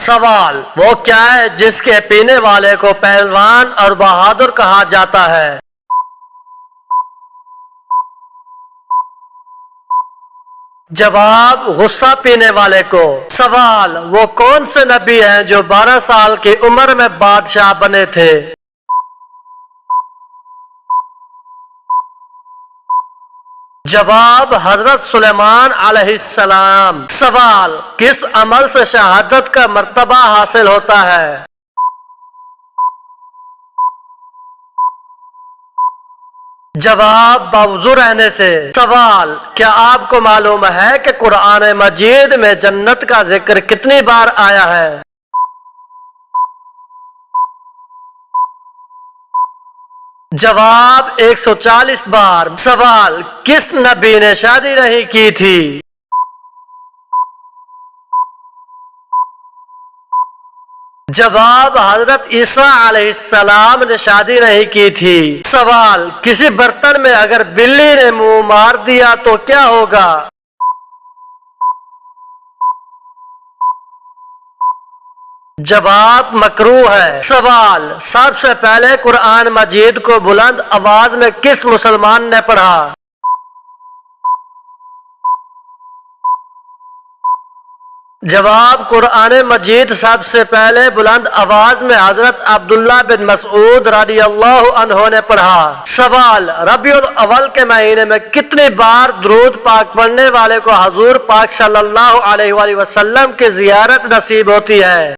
سوال: وہ کیا ہے جس کے پینے والے کو پہلوان اور بہادر کہا جاتا ہے؟ جواب: غصہ پینے والے کو۔ سوال: وہ کون سے نبی ہیں جو 12 سال کی عمر میں بادشاہ بنے تھے؟ جواب: حضرت سلیمان علیہ السلام۔ سوال: کس عمل سے شہادت کا مرتبہ حاصل ہوتا ہے؟ جواب: باوضو رہنے سے۔ سوال: کیا آپ کو معلوم ہے کہ قرآن مجید میں جنت کا ذکر کتنی بار آیا ہے؟ جواب: 140 بار۔ سوال: کس نبی نے شادی نہیں کی تھی؟ جواب: حضرت عیسیٰ علیہ السلام نے شادی نہیں کی تھی۔ سوال: کسی برتن میں اگر بلی نے منہ مار دیا تو کیا ہوگا؟ جواب: مکروہ ہے۔ سوال: سب سے پہلے قرآن مجید کو بلند آواز میں کس مسلمان نے پڑھا؟ جواب: قرآن مجید سب سے پہلے بلند آواز میں حضرت عبداللہ بن مسعود رضی اللہ عنہ نے پڑھا۔ سوال: ربیع الاول کے مہینے میں کتنی بار درود پاک پڑھنے والے کو حضور پاک صلی اللہ علیہ وآلہ وسلم کی زیارت نصیب ہوتی ہے؟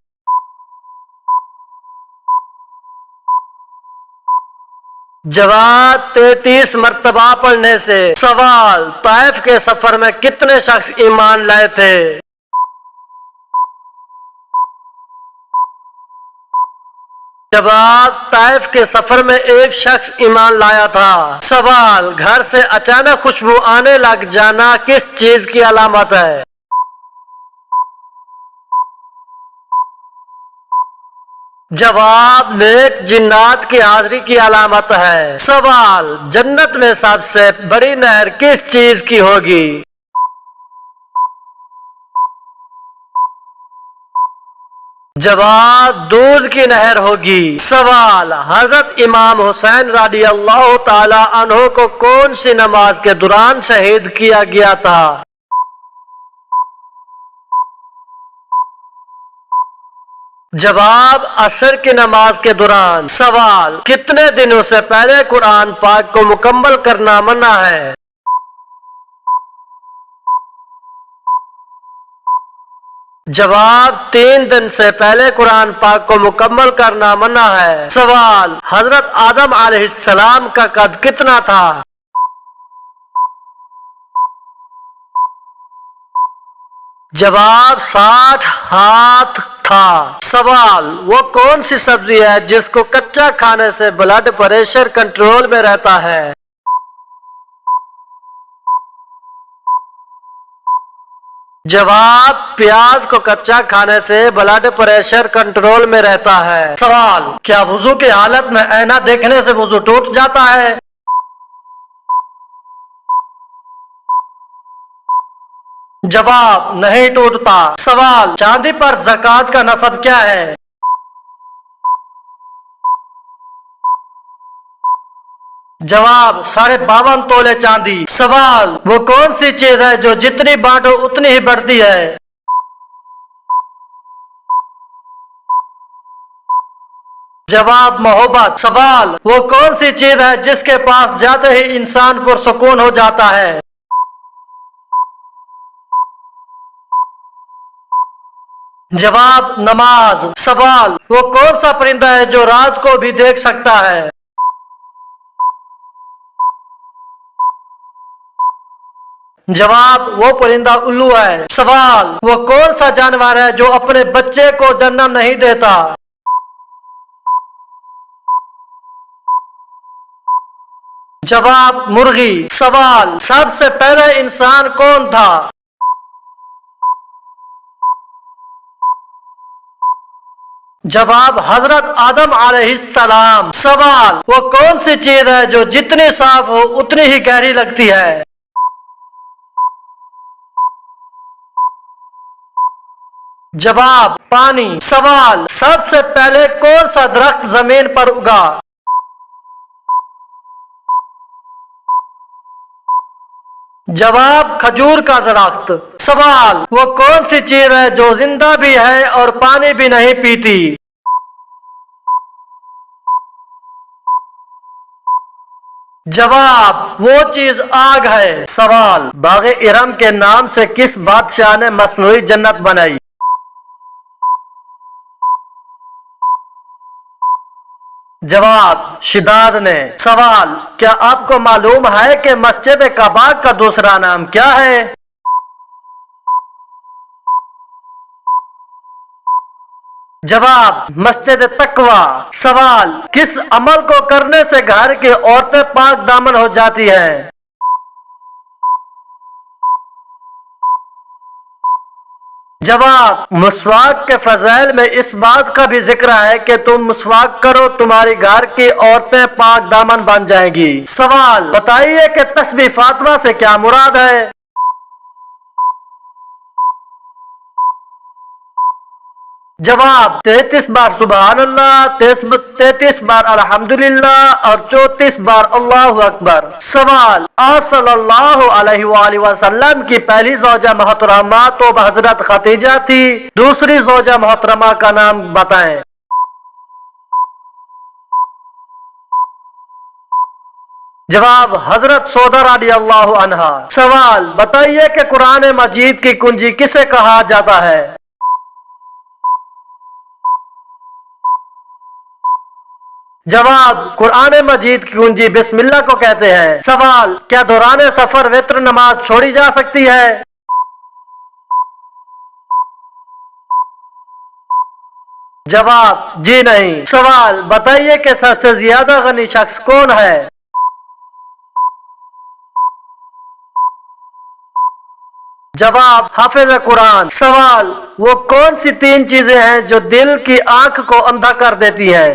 جواب: 33 مرتبہ پڑھنے سے۔ سوال: طائف کے سفر میں کتنے شخص ایمان لائے تھے؟ جواب: طائف کے سفر میں ایک شخص ایمان لایا تھا۔ سوال: گھر سے اچانک خوشبو آنے لگ جانا کس چیز کی علامت ہے؟ جواب: نیک جنات کی حاضری کی علامت ہے۔ سوال: جنت میں سب سے بڑی نہر کس چیز کی ہوگی؟ جواب: دودھ کی نہر ہوگی۔ سوال: حضرت امام حسین رضی اللہ تعالی عنہ کو کون سی نماز کے دوران شہید کیا گیا تھا؟ جواب: عصر کی نماز کے دوران۔ سوال: کتنے دنوں سے پہلے قرآن پاک کو مکمل کرنا منع ہے؟ جواب: 3 دن سے پہلے قرآن پاک کو مکمل کرنا منع ہے۔ سوال: حضرت آدم علیہ السلام کا قد کتنا تھا؟ جواب: 60 ہاتھ تھا۔ سوال: وہ کون سی سبزی ہے جس کو کچا کھانے سے بلڈ پریشر کنٹرول میں رہتا ہے؟ جواب: پیاز کو کچا کھانے سے بلڈ پریشر کنٹرول میں رہتا ہے۔ سوال: کیا وضو کی حالت میں آئینہ دیکھنے سے وضو ٹوٹ جاتا ہے؟ جواب: نہیں ٹوٹتا۔ سوال: چاندی پر زکوٰۃ کا نصاب کیا ہے؟ جواب: 52.5 تولے چاندی۔ سوال: وہ کون سی چیز ہے جو جتنی بانٹو اتنی ہی بڑھتی ہے؟ جواب: محبت۔ سوال: وہ کون سی چیز ہے جس کے پاس جاتے ہی انسان پرسکون ہو جاتا ہے؟ جواب: نماز۔ سوال: وہ کون سا پرندہ ہے جو رات کو بھی دیکھ سکتا ہے؟ جواب: وہ پرندہ الو ہے۔ سوال: وہ کون سا جانور ہے جو اپنے بچے کو جنم نہیں دیتا؟ جواب: مرغی۔ سوال: سب سے پہلے انسان کون تھا؟ جواب: حضرت آدم علیہ السلام۔ سوال: وہ کون سی چیز ہے جو جتنی صاف ہو اتنی ہی گہری لگتی ہے؟ जवाब पानी। सवाल सबसे पहले कौन सा दरख्त जमीन पर उगा? जवाब खजूर का दरख्त। सवाल वो कौन सी चीज है जो जिंदा भी है और पानी भी नहीं पीती? जवाब वो चीज आग है। सवाल बाग़े इरम के नाम से किस बादशाह ने मसनूई जन्नत बनाई? जवाब शिदाद ने। सवाल क्या आपको मालूम है कि मस्जिद कबा का दूसरा नाम क्या है? जवाब मस्जिद तकवा। सवाल किस अमल को करने से घर की औरतें पाक दामन हो जाती हैं? जवाब मुस्वाक के फज़ैल में इस बात का भी जिक्र है कि तुम मुस्वाक करो, तुम्हारी घर की औरतें पाक दामन बन जाएंगी। सवाल बताइए कि तस्बीह फातिमा से क्या मुराद है? जवाब 33 बार सुबहान अल्लाह, 33 बार अल्हम्दुलिल्लाह और 34 बार अल्लाहु अकबर। सवाल आप सल्लल्लाहु अलैहि वसल्लम की पहली ज़ौजा मोहतरमा तो हजरत खदीजा थी, दूसरी ज़ौजा मोहतरमा का नाम बताएं। जवाब हजरत सौदा रज़ियल्लाहु अन्हा। सवाल बताइए कि कुरान मजीद की कुंजी किसे कहा जाता है? जवाब कुरान मजीद की कुंजी बिस्मिल्लाह को कहते हैं। सवाल क्या दौरान सफर वित्र नमाज छोड़ी जा सकती है? जवाब जी नहीं। सवाल बताइए कि सबसे ज्यादा गनी शख्स कौन है? जवाब हाफिज कुरान। सवाल वो कौन सी 3 चीजें हैं जो दिल की आंख को अंधा कर देती हैं?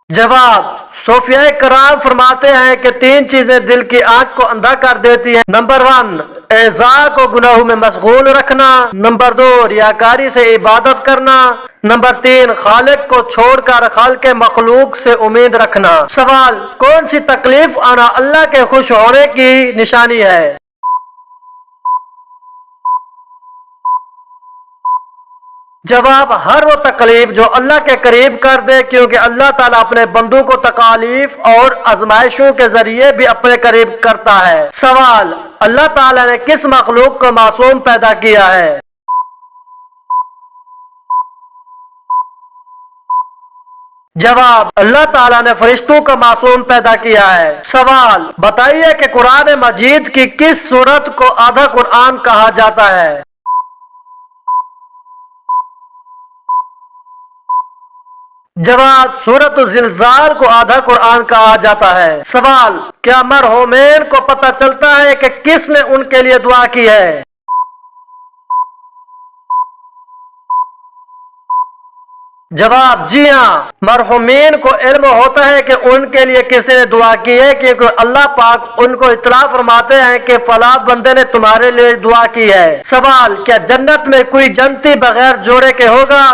जवाब सूफिया कराम फरमाते हैं कि 3 चीजें दिल की आंख को अंधा कर देती हैं। नंबर 1 एज़ा को गुनाहों में मशगूल रखना, नंबर 2 रियाकारी से इबादत करना, नंबर 3 खालिक को छोड़कर खालिक मखलूक से उम्मीद रखना। सवाल कौन सी तकलीफ आना अल्लाह के खुश होने की निशानी है? जवाब हर वो तकलीफ जो अल्लाह के करीब कर दे, क्योंकि अल्लाह ताला अपने बंदों को तकालीफ और आजमाइशों के जरिए भी अपने करीब करता है। सवाल अल्लाह ताला ने किस मखलूक को मासूम पैदा किया है? जवाब अल्लाह ताला ने फरिश्तों को मासूम पैदा किया है। सवाल बताइए कि कुरान मजीद की किस सूरत को आधा कुरान कहा जाता है? जवाब सूरत ज़िलज़ाल को आधा कुरान कहा जाता है। सवाल क्या मरहूमैन को पता चलता है कि किसने उनके लिए दुआ की है? जवाब जी हाँ, मरहूमीन को इल्म होता है कि उनके लिए किसी ने दुआ की है, क्योंकि अल्लाह पाक उनको इत्तला फरमाते हैं कि फला बंदे ने तुम्हारे लिए दुआ की है। सवाल क्या जन्नत में कोई जन्नती बगैर जोड़े के होगा?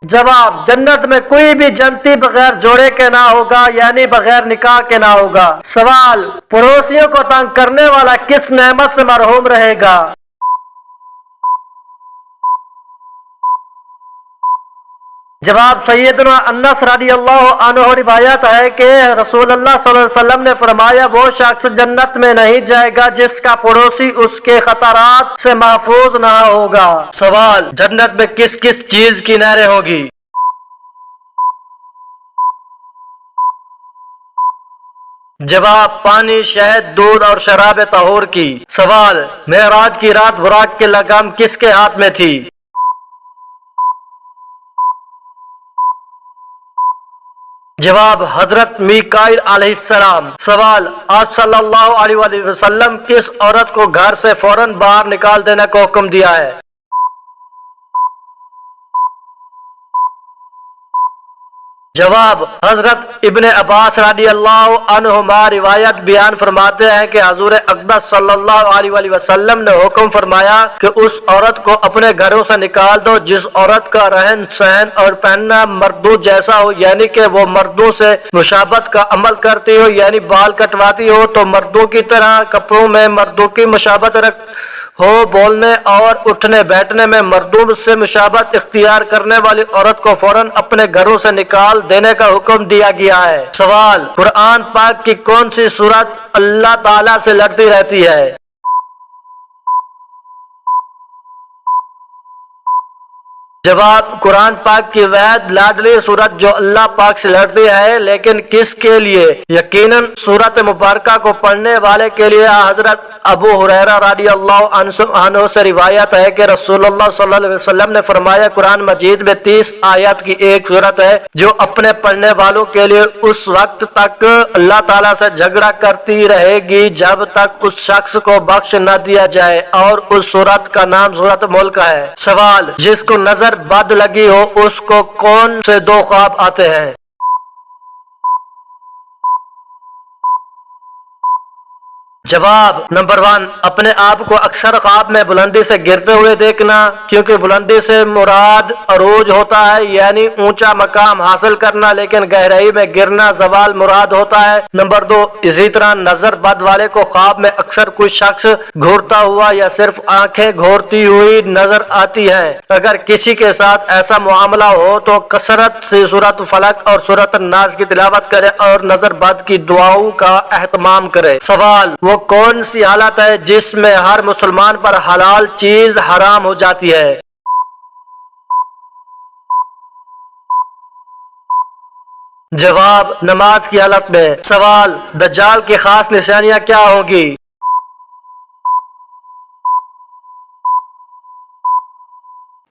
जवाब जन्नत में कोई भी जन्नती बगैर जोड़े के ना होगा, यानी बगैर निकाह के ना होगा। सवाल पड़ोसियों को तंग करने वाला किस नेमत से मरहूम रहेगा? जवाब सैयदना अनस रज़ियल्लाहु अन्हु रिवायत है कि रसूलुल्लाह सल्लल्लाहु अलैहि वसल्लम ने फरमाया वो शख्स जन्नत में नहीं जाएगा जिसका पड़ोसी उसके खतरात से महफूज ना होगा। सवाल जन्नत में किस किस चीज की नहरें होगी? जवाब पानी, शहद, दूध और शराब तहूर की। सवाल मेराज की रात बुराक की लगाम किसके हाथ में थी? जवाब हजरत मीकाईल अलैहिस्सलाम। सवाल आप सल्लल्लाहु अलैहि वसल्लम किस औरत को घर से फौरन बाहर निकाल देने का हुक्म दिया है? जवाब, हजरत इब्ने अब्बास रदी अल्लाह अन्हुमा रिवायत बयान फरमाते हैं कि हजूर अक़दस सल्लल्लाहु अलैहि वसल्लम ने हुक्म फरमाया कि उस औरत को अपने घरों से निकाल दो जिस औरत का रहन सहन और पहनना मर्दों जैसा हो, यानी कि वो मर्दों से मुशाबत का अमल करती हो, यानी बाल कटवाती हो तो मर्दों की तरह, कपड़ों में मर्दों की मुशाबत रख हो, बोलने और उठने बैठने में मर्दों से मुशाबत इख्तियार करने वाली औरत को फौरन अपने घरों से निकाल देने का हुक्म दिया गया है। सवाल, कुरान पाक की कौन सी सूरत अल्लाह ताला से लड़ती रहती है? जवाब, कुरान पाक की वैद लाडली सूरत जो अल्लाह पाक से लड़ती है, लेकिन किसके लिए? यकीनन सूरत मुबारका को पढ़ने वाले के लिए। हजरत अबू हुरैरा रदी अल्लाह अन्हु से रिवायत है कि रसूलुल्लाह सल्लल्लाहु अलैहि वसल्लम ने फरमाया, कुरान मजीद में 30 आयत की एक सूरत है जो अपने पढ़ने वालों के लिए उस वक्त तक अल्लाह ताला से झगड़ा करती रहेगी जब तक उस शख्स को बख्श न दिया जाए, और उस सूरत का नाम सूरत मुल्क है। सवाल, जिसको नजर बद लगी हो उसको कौन से दो ख्वाब आते हैं? जवाब, नंबर 1, अपने आप को अक्सर ख्वाब में बुलंदी से गिरते हुए देखना, क्योंकि बुलंदी से मुराद अरूज होता है, यानी ऊंचा मकाम हासिल करना, लेकिन गहराई में गिरना जवाल मुराद होता है। नंबर 2, इसी तरह नजर बद वाले को ख्वाब में अक्सर कोई शख्स घूरता हुआ या सिर्फ आंखें घूरती हुई नजर आती है। अगर किसी के साथ ऐसा मामला हो तो कसरत से सूरत फलक और सूरत नास की तिलावत करे और नजर बद की दुआओं का एहतमाम करे। सवाल, वो कौन सी हालत है जिसमें हर मुसलमान पर हलाल चीज हराम हो जाती है? जवाब, नमाज की हालत में। सवाल, दज्जाल की खास निशानियां क्या होगी?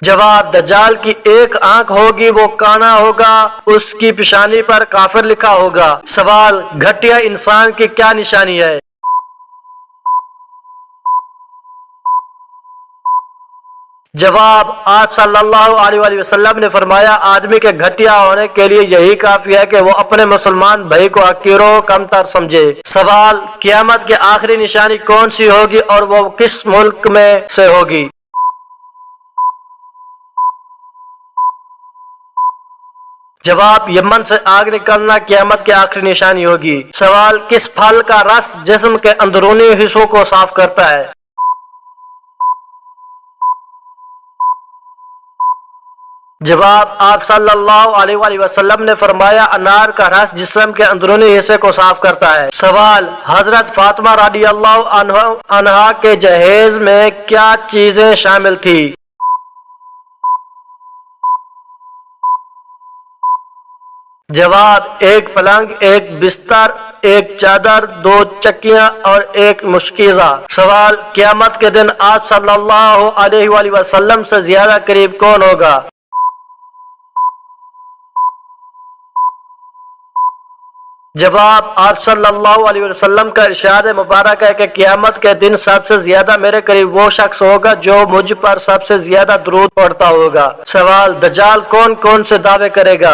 जवाब, दज्जाल की एक आंख होगी, वो काना होगा, उसकी पेशानी पर काफिर लिखा होगा। सवाल, घटिया इंसान की क्या निशानी है? जवाब, आज सल्लल्लाहु अलैहि वसल्लम ने फरमाया, आदमी के घटिया होने के लिए यही काफी है कि वो अपने मुसलमान भाई को हकीरो कमतर समझे। सवाल, क़यामत की आखिरी निशानी कौन सी होगी और वो किस मुल्क में से होगी? जवाब, यमन से आग निकलना क़यामत की आखिरी निशानी होगी। सवाल, किस फल का रस जिस्म के अंदरूनी हिस्सों को साफ करता है? जवाब, आप सल्लल्लाहु अलैहि वसल्लम ने फरमाया, अनार का रस जिस्म के अंदरूनी हिस्से को साफ करता है। सवाल, हजरत फातिमा रदी अल्लाह अन्हा के जहेज में क्या चीजें शामिल थी? जवाब, एक पलंग, एक बिस्तर, एक चादर, 2 चक्कियां और एक मुश्किज़ा। सवाल, क़यामत के दिन आप सल्लल्लाहु अलैहि वसल्लम से ज्यादा करीब कौन होगा? जवाब, आप सल्लल्लाहु अलैहि वसल्लम का इरशाद मुबारक है कि क़यामत के दिन सबसे ज्यादा मेरे करीब वो शख्स होगा जो मुझ पर सबसे ज्यादा दुरूद पढ़ता होगा। सवाल, दज्जाल कौन कौन से दावे करेगा?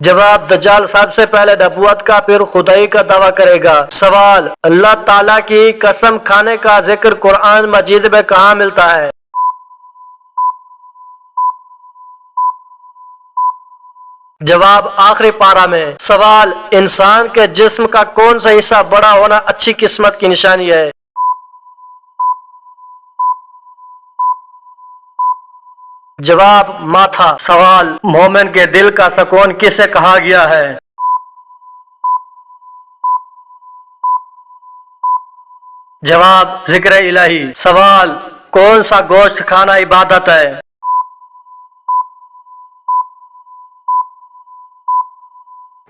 जवाब, दज्जाल सबसे पहले नबूवत का फिर खुदाई का दावा करेगा। सवाल, अल्लाह ताला की कसम खाने का जिक्र कुरान मजीद में कहाँ मिलता है? जवाब, आखिरी पारा में। सवाल, इंसान के जिस्म का कौन सा हिस्सा बड़ा होना अच्छी किस्मत की निशानी है? जवाब, माथा। सवाल, मोमिन के दिल का सुकून किसे कहा गया है? जवाब, जिक्र इलाही। सवाल, कौन सा गोश्त खाना इबादत है?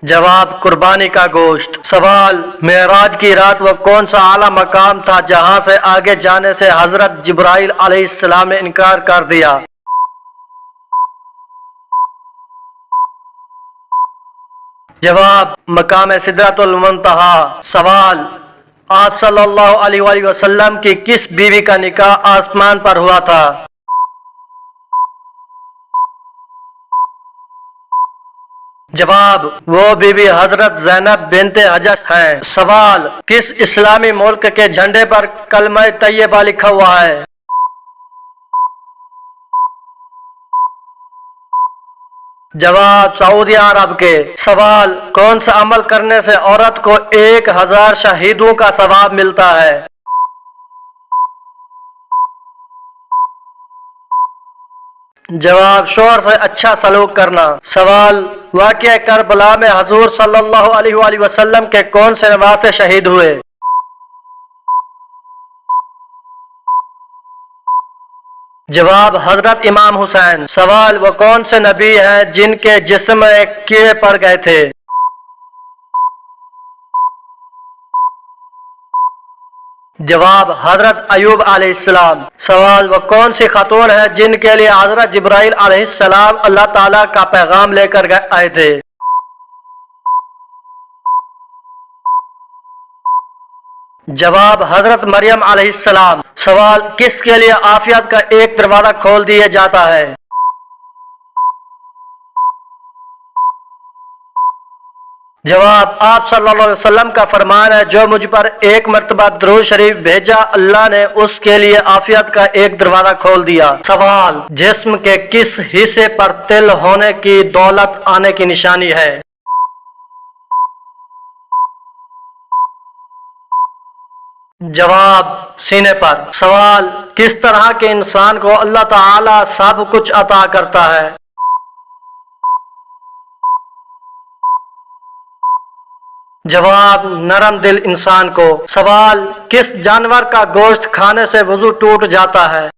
जवाब, कुर्बानी का गोश्त। सवाल, मेराज की रात वो कौन सा आला मकाम था जहां से आगे जाने से हजरत जिब्राइल अलैहिस्सलाम ने इनकार कर दिया? जवाब, मकाम सिदरतुल मुंतहा। सवाल, आप सल्लल्लाहु अलैहि वसल्लम की किस बीवी का निकाह आसमान पर हुआ था? जवाब, वो बीबी हजरत ज़ैनब बिनते हजत हैं। सवाल, किस इस्लामी मुल्क के झंडे पर कलमा तैयबा लिखा हुआ है? जवाब, सऊदी अरब के। सवाल, कौन सा अमल करने से औरत को 1000 शहीदों का सवाब मिलता है? जवाब, शोहर से अच्छा सलूक करना। सवाल, वाक़या करबला में हजूर सल्लल्लाहु अलैहि वसल्लम के कौन से नवासे शहीद हुए? जवाब, हजरत इमाम हुसैन। सवाल, वो कौन से नबी हैं जिनके जिस्म एक कीड़े पड़ गए थे? जवाब, हजरत अयूब अलैहिस्सलाम। सवाल, वो कौन सी खातून है जिनके लिए हजरत जिब्राइल अलैहिस्सलाम अल्लाह ताला का पैगाम लेकर आए थे? जवाब, हजरत मरियम अलैहिस्सलाम। सवाल, किसके लिए आफियत का एक दरवाजा खोल दिया जाता है? जवाब, आप सल्लल्लाहु अलैहि वसल्लम का फरमान है, जो मुझ पर एक मर्तबा दुरूद शरीफ भेजा, अल्लाह ने उसके लिए आफियत का एक दरवाजा खोल दिया। सवाल, जिस्म के किस हिस्से पर तिल होने की दौलत आने की निशानी है? जवाब, सीने पर। सवाल, किस तरह के इंसान को अल्लाह ताला सब कुछ अता करता है? जवाब, नरम दिल इंसान को। सवाल, किस जानवर का गोश्त खाने से वजू टूट जाता है?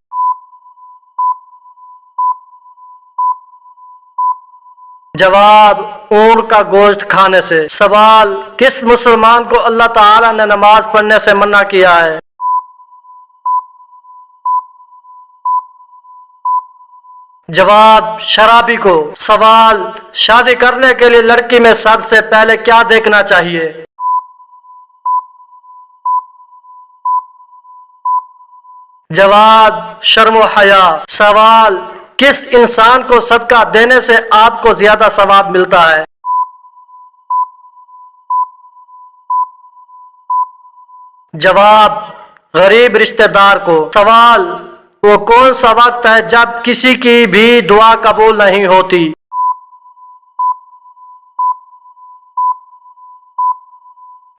जवाब, ऊंट का गोश्त खाने से। सवाल, किस मुसलमान को अल्लाह ताला ने नमाज पढ़ने से मना किया है? जवाब, शराबी को। सवाल, शादी करने के लिए लड़की में सबसे पहले क्या देखना चाहिए? जवाब, शर्म व हया। सवाल, किस इंसान को सदका देने से आपको ज्यादा सवाब मिलता है? जवाब, गरीब रिश्तेदार को। सवाल, वो कौन सा वक्त है जब किसी की भी दुआ कबूल नहीं होती?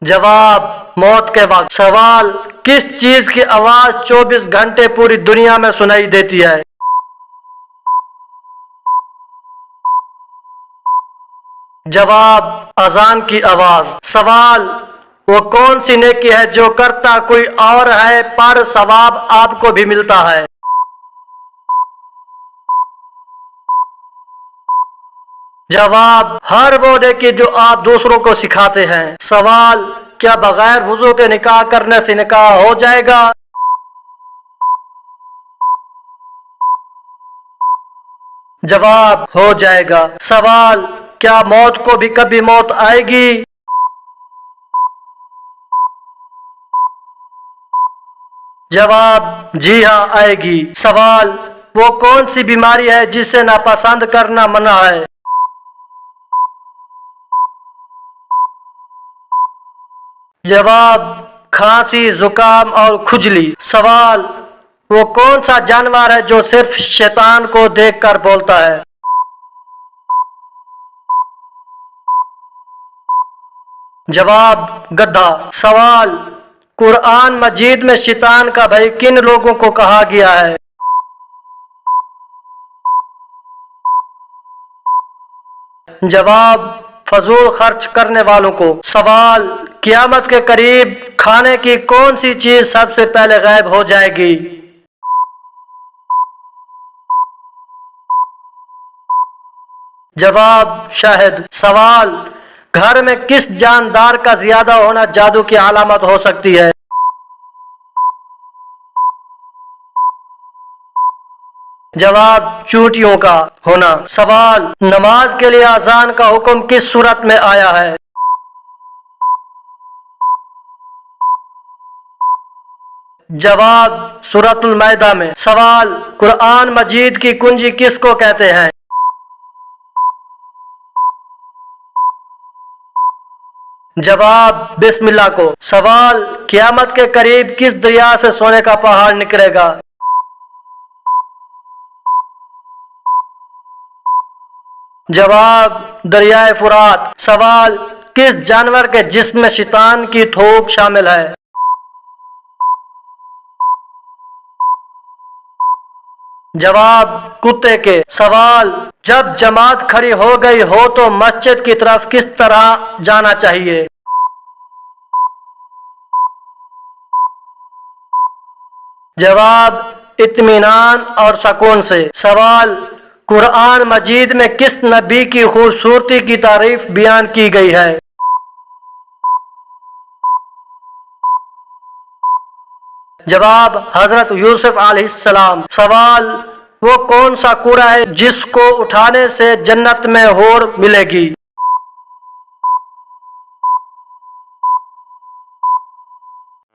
जवाब, मौत के वक्त। सवाल, किस चीज की आवाज 24 घंटे पूरी दुनिया में सुनाई देती है? जवाब, अजान की आवाज। सवाल, वो कौन सी नेकी है जो करता कोई और है पर सवाब आपको भी मिलता है? जवाब, हर वो नेकी जो आप दूसरों को सिखाते हैं। सवाल, क्या बगैर वुजू के निकाह करने से निकाह हो जाएगा? जवाब, हो जाएगा। सवाल, क्या मौत को भी कभी मौत आएगी? जवाब, जी हाँ आएगी। सवाल, वो कौन सी बीमारी है जिसे नापसंद करना मना है? जवाब, खांसी, जुकाम और खुजली। सवाल, वो कौन सा जानवर है जो सिर्फ शैतान को देखकर बोलता है? जवाब, गधा। सवाल, कुरान मजीद में शैतान का भय किन लोगों को कहा गया है? जवाब, फजूल खर्च करने वालों को। सवाल, क़यामत के करीब खाने की कौन सी चीज सबसे पहले गायब हो जाएगी? जवाब, शहद। सवाल, घर में किस जानदार का ज्यादा होना जादू की अलामत हो सकती है? जवाब, चूंटियों का होना। सवाल, नमाज के लिए अजान का हुक्म किस सूरत में आया है? जवाब, सूरतुल मैदा में। सवाल, कुरान मजीद की कुंजी किसको कहते हैं? जवाब बिस्मिल्लाह को। सवाल क़यामत के करीब किस दरिया से सोने का पहाड़ निकलेगा? जवाब दरियाए फुरात। सवाल किस जानवर के जिस्म में शैतान की थोक शामिल है? जवाब कुत्ते के। सवाल जब जमात खड़ी हो गई हो तो मस्जिद की तरफ किस तरह जाना चाहिए? जवाब इत्मीनान और सुकून से। सवाल कुरान मजीद में किस नबी की खूबसूरती की तारीफ बयान की गई है? जवाब हजरत यूसुफ अलैहिस्सलाम। सवाल वो कौन सा कूड़ा है जिसको उठाने से जन्नत में हूर मिलेगी?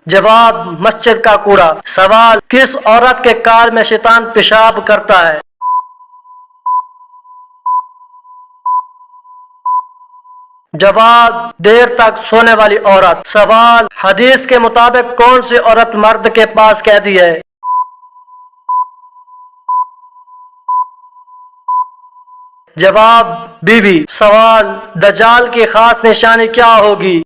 जवाब मस्जिद का कूड़ा। सवाल किस औरत के काल में शैतान पेशाब करता है? जवाब देर तक सोने वाली औरत। सवाल हदीस के मुताबिक कौन सी औरत मर्द के पास कहती है? जवाब बीवी। सवाल दज्जाल की खास निशानी क्या होगी?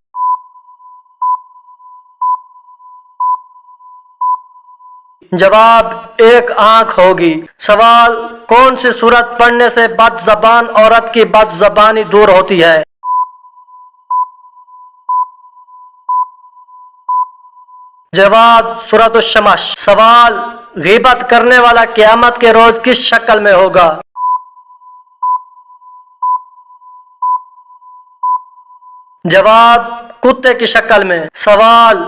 जवाब एक आंख होगी। सवाल कौन सी सूरत पढ़ने से बदज़बान औरत की बदज़बानी दूर होती है? जवाब सूरत शमस। सवाल गीबत करने वाला क़यामत के रोज किस शक्ल में होगा? जवाब कुत्ते की शक्ल में। सवाल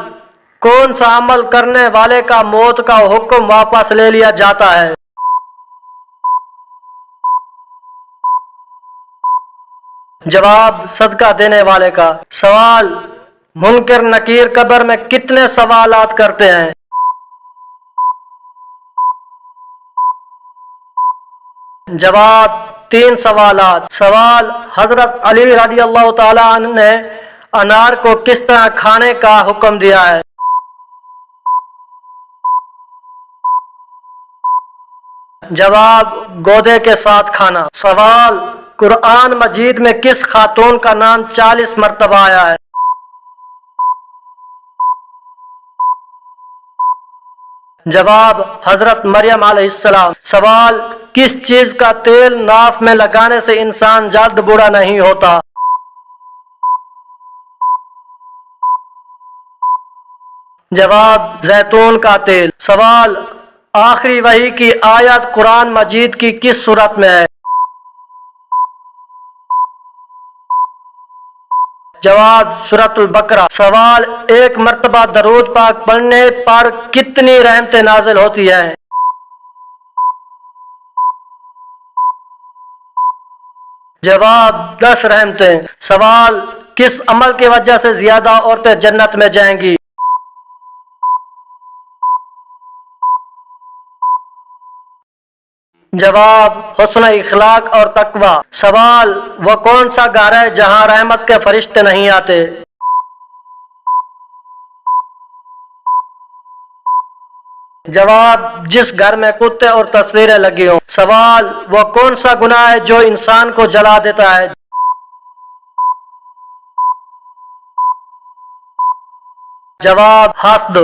कौन सा अमल करने वाले का मौत का हुक्म वापस ले लिया जाता है? जवाब सदका देने वाले का। सवाल मुनकर नकीर कब्र में कितने सवालात करते हैं? जवाब 3 सवालात। सवाल हजरत अली रज़ी अल्लाह ताला अन्हु ने अनार को किस तरह खाने का हुक्म दिया है? जवाब गोदे के साथ खाना। सवाल कुरान मजीद में किस खातून का नाम 40 मरतबा आया है? जवाब हजरत मरियम अलैहिस्सलाम। सवाल किस चीज का तेल नाफ में लगाने से इंसान जल्द बूढ़ा नहीं होता? जवाब जैतून का तेल। सवाल आखिरी वही की आयत कुरान मजीद की किस सूरत में है? जवाब सूरतुल बकरा। सवाल एक मर्तबा दरूद पाक पढ़ने पर कितनी रहमतें नाजिल होती हैं? जवाब 10 रहमतें। सवाल किस अमल की वजह से ज्यादा औरतें जन्नत में जाएंगी? जवाब हुस्न इखलाक और तकवा। सवाल वो कौन सा घर है जहां रहमत के फरिश्ते नहीं आते? जवाब जिस घर में कुत्ते और तस्वीरें लगी हों। सवाल वो कौन सा गुनाह है जो इंसान को जला देता है? जवाब हस्द।